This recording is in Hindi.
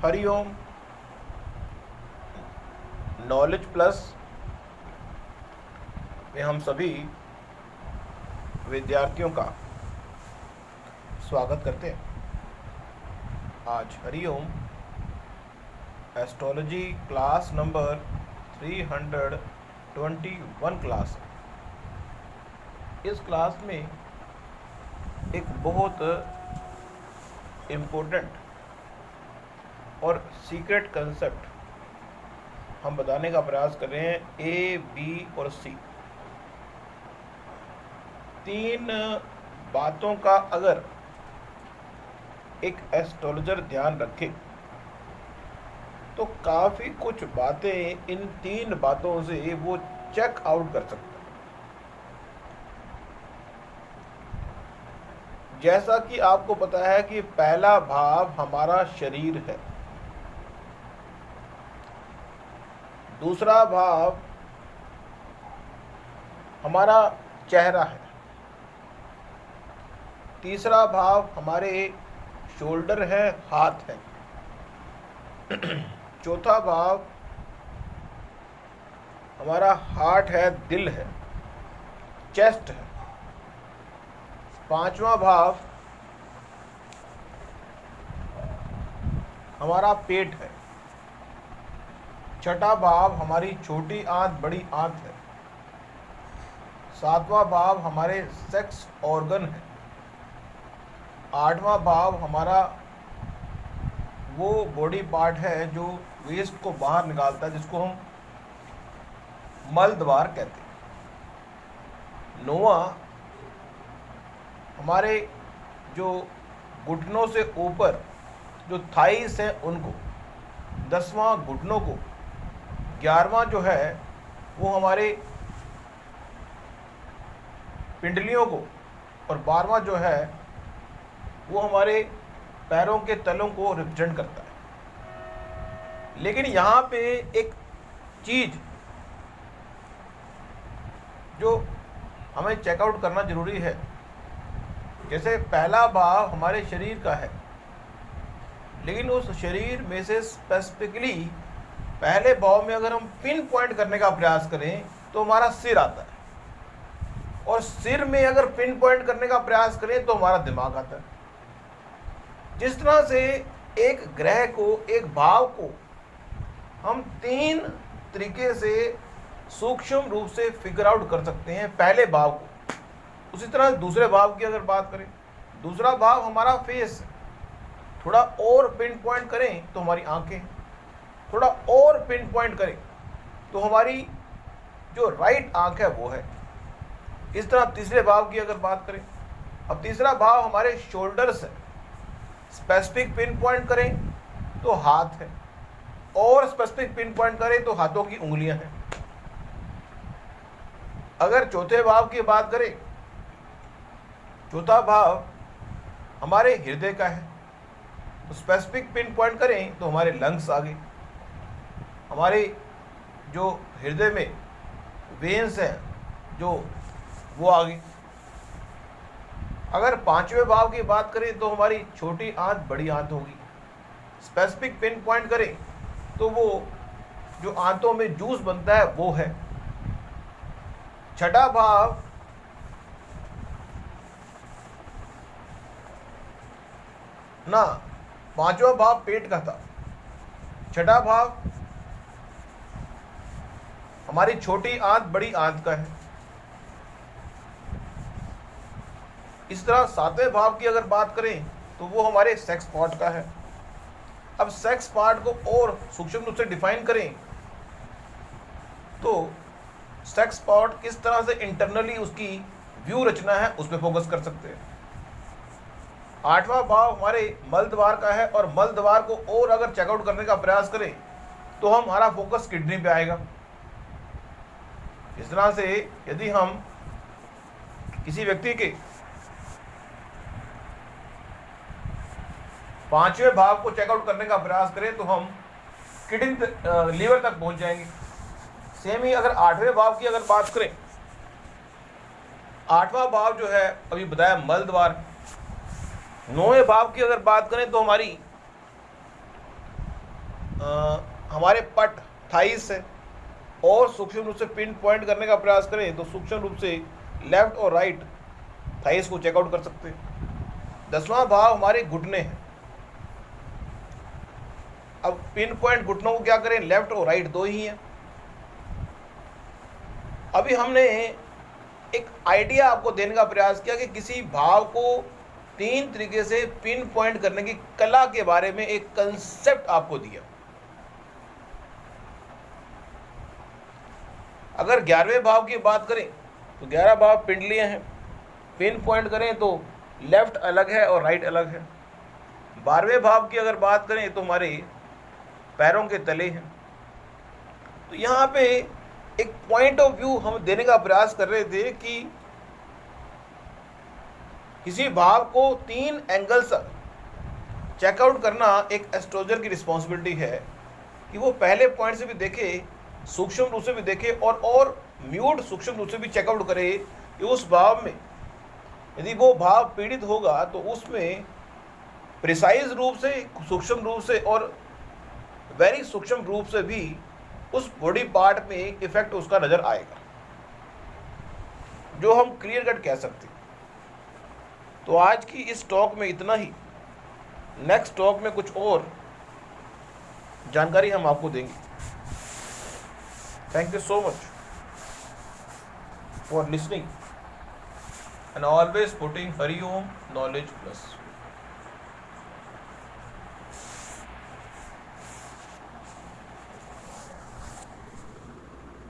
हरिओम। नॉलेज प्लस में हम सभी विद्यार्थियों का स्वागत करते हैं। आज Hariom astrology class number 321 class है। इस क्लास में एक बहुत इम्पोर्टेंट और सीक्रेट कंसेप्ट हम बताने का प्रयास कर रहे हैं। ए, बी और सी, तीन बातों का अगर एक एस्ट्रोलॉजर ध्यान रखे तो काफ़ी कुछ बातें इन तीन बातों से वो चेक आउट कर सकता है। जैसा कि आपको पता है कि पहला भाव हमारा शरीर है, दूसरा भाव हमारा चेहरा है, तीसरा भाव हमारे शोल्डर है, हाथ है, चौथा भाव हमारा हार्ट है, दिल है, चेस्ट है, पांचवा भाव हमारा पेट है, छठा भाव हमारी छोटी आंत बड़ी आंत है, सातवां भाव हमारे सेक्स ऑर्गन है, आठवां भाव हमारा वो बॉडी पार्ट है जो वेस्ट को बाहर निकालता है, जिसको हम मल द्वार कहते हैं। नौवां हमारे जो घुटनों से ऊपर जो थाइस है उनको, 10वां घुटनों को, 11वां जो है वो हमारे पिंडलियों को, और 12वां जो है वो हमारे पैरों के तलों को रिप्रेजेंट करता है। लेकिन यहाँ पे एक चीज जो हमें चेकआउट करना जरूरी है, जैसे पहला भाव हमारे शरीर का है, लेकिन उस शरीर में से स्पेसिफिकली पहले भाव में अगर हम पिन पॉइंट करने का प्रयास करें तो हमारा सिर आता है, और सिर में अगर पिन पॉइंट करने का प्रयास करें तो हमारा दिमाग आता है। जिस तरह से एक ग्रह को, एक भाव को हम तीन तरीके से सूक्ष्म रूप से फिगर आउट कर सकते हैं पहले भाव को, उसी तरह दूसरे भाव की अगर बात करें, दूसरा भाव हमारा फेस है, थोड़ा और पिन पॉइंट करें तो हमारी आंखें, थोड़ा और पिन पॉइंट करें तो हमारी जो राइट आंख है वो है। इस तरह तीसरे भाव की अगर बात करें, अब तीसरा भाव हमारे शोल्डर्स है, स्पेसिफिक पिन पॉइंट करें तो हाथ है, और स्पेसिफिक पिन पॉइंट करें तो हाथों की उंगलियां हैं। अगर चौथे भाव की बात करें, चौथा भाव हमारे हृदय का है, तो स्पेसिफिक पिन पॉइंट करें तो हमारे लंग्स आ गए, हमारे जो हृदय में वेन्स हैं जो वो आ गई। अगर पांचवें भाव की बात करें तो हमारी छोटी आंत बड़ी आंत होगी, स्पेसिफिक पिन पॉइंट करें तो वो जो आंतों में जूस बनता है वो है। छठा भाव ना, पांचवा भाव पेट का था, छठा भाव हमारी छोटी आंत बड़ी आंत का है। इस तरह सातवें भाव की अगर बात करें तो वो हमारे सेक्स पार्ट का है। अब सेक्स पार्ट को और सूक्ष्म रूप से डिफाइन करें तो सेक्स पार्ट किस तरह से इंटरनली उसकी व्यू रचना है उस पर फोकस कर सकते हैं। आठवां भाव हमारे मल द्वार का है, और मल द्वार को और अगर चेकआउट करने का प्रयास करें तो हमारा फोकस किडनी पे आएगा। इस तरह से यदि हम किसी व्यक्ति के पांचवें भाव को चेकआउट करने का प्रयास करें तो हम किडनी लीवर तक पहुंच जाएंगे। सेम ही अगर आठवें भाव की अगर बात करें, आठवां भाव जो है अभी बताया मल द्वार। नौवें भाव की अगर बात करें तो हमारी हमारे पट थाइस है और सूक्ष्म रूप से पिन पॉइंट करने का प्रयास करें तो सूक्ष्म रूप से लेफ्ट और राइट थाइस को चेकआउट कर सकते हैं। 10वां भाव हमारे घुटने हैं। अब पिन पॉइंट घुटनों को क्या करें, लेफ्ट और राइट दो ही हैं। अभी हमने एक आइडिया आपको देने का प्रयास किया कि किसी भाव को 3 तरीके से पिन पॉइंट करने की कला के बारे में एक कंसेप्ट आपको दिया। अगर 11वें भाव की बात करें तो 11 भाव पिंडलीय हैं। पिन पॉइंट करें तो लेफ्ट अलग है और राइट अलग है। 12वें भाव की अगर बात करें तो हमारे पैरों के तले हैं। तो यहाँ पे एक पॉइंट ऑफ व्यू हम देने का प्रयास कर रहे थे कि किसी भाव को 3 एंगल से चेकआउट करना एक एस्ट्रोलजर की रिस्पॉन्सिबिलिटी है कि वो पहले पॉइंट से भी देखे, सूक्ष्म रूप से भी देखे और म्यूट सूक्ष्म रूप से भी चेकआउट करे कि उस भाव में यदि वो भाव पीड़ित होगा तो उसमें प्रिसाइज रूप से, सूक्ष्म रूप से और वेरी सूक्ष्म रूप से भी उस बॉडी पार्ट में इफेक्ट उसका नजर आएगा, जो हम क्लियर कट कह सकते हैं। तो आज की इस टॉक में इतना ही। नेक्स्ट टॉक में कुछ और जानकारी हम आपको देंगे। Thank you so much for listening and always putting Hari Om knowledge plus.